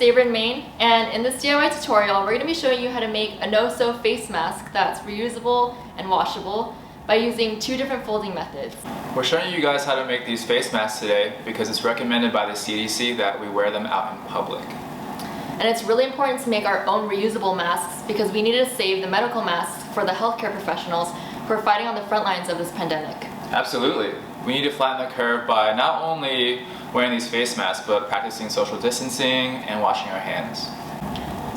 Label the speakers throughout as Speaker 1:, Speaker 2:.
Speaker 1: Saber in Maine, and in this DIY tutorial we're going to be showing you how to make a no-sew face mask that's reusable and washable by using two different folding methods.
Speaker 2: We're showing you guys how to make these face masks today because it's recommended by the CDC that we wear them out in public.
Speaker 1: And it's really important to make our own reusable masks because we need to save the medical masks for the healthcare professionals who are fighting on the front lines of this pandemic.
Speaker 2: Absolutely. We need to flatten the curve by not only wearing these face masks, but practicing social distancing and washing our hands.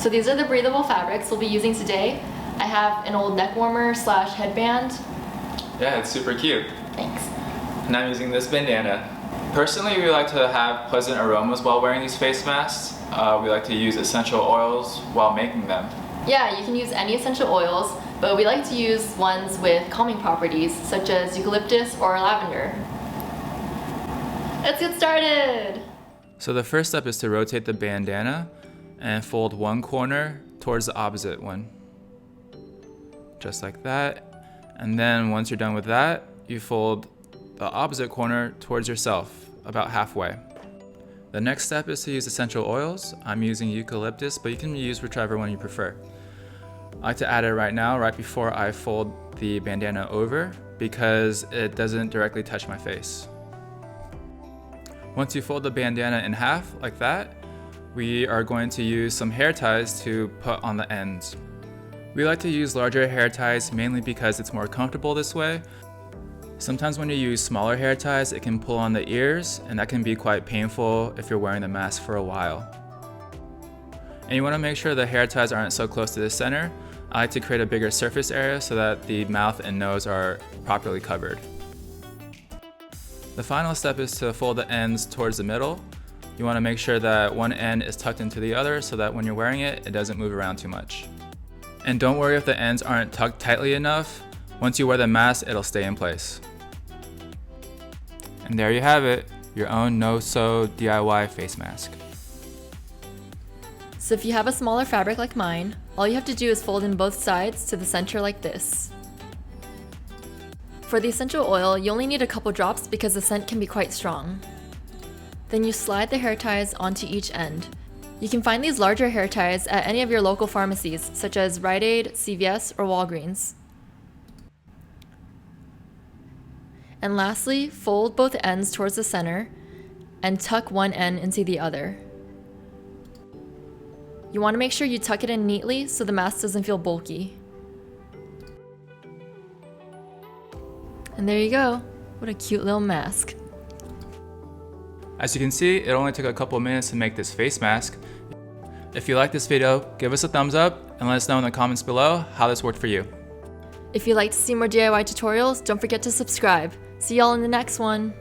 Speaker 1: So these are the breathable fabrics we'll be using today. I have an old neck warmer / headband.
Speaker 2: Yeah, it's super cute.
Speaker 1: Thanks.
Speaker 2: And I'm using this bandana. Personally, we like to have pleasant aromas while wearing these face masks. We like to use essential oils while making them.
Speaker 1: Yeah, you can use any essential oils, but we like to use ones with calming properties, such as eucalyptus or lavender. Let's get started!
Speaker 2: So the first step is to rotate the bandana and fold one corner towards the opposite one. Just like that. And then once you're done with that, you fold the opposite corner towards yourself, about halfway. The next step is to use essential oils. I'm using eucalyptus, but you can use whichever one you prefer. I like to add it right now, right before I fold the bandana over, because it doesn't directly touch my face. Once you fold the bandana in half, like that, we are going to use some hair ties to put on the ends. We like to use larger hair ties mainly because it's more comfortable this way. Sometimes when you use smaller hair ties, it can pull on the ears, and that can be quite painful if you're wearing the mask for a while. And you want to make sure the hair ties aren't so close to the center. I like to create a bigger surface area so that the mouth and nose are properly covered. The final step is to fold the ends towards the middle. You want to make sure that one end is tucked into the other so that when you're wearing it, it doesn't move around too much. And don't worry if the ends aren't tucked tightly enough. Once you wear the mask, it'll stay in place. And there you have it, your own no-sew DIY face mask.
Speaker 1: So if you have a smaller fabric like mine, all you have to do is fold in both sides to the center like this. For the essential oil, you only need a couple drops because the scent can be quite strong. Then you slide the hair ties onto each end. You can find these larger hair ties at any of your local pharmacies, such as Rite Aid, CVS, or Walgreens. And lastly, fold both ends towards the center and tuck one end into the other. You want to make sure you tuck it in neatly so the mask doesn't feel bulky. And there you go. What a cute little mask.
Speaker 2: As you can see, it only took a couple minutes to make this face mask. If you like this video, give us a thumbs up and let us know in the comments below how this worked for you.
Speaker 1: If you'd like to see more DIY tutorials, don't forget to subscribe. See y'all in the next one.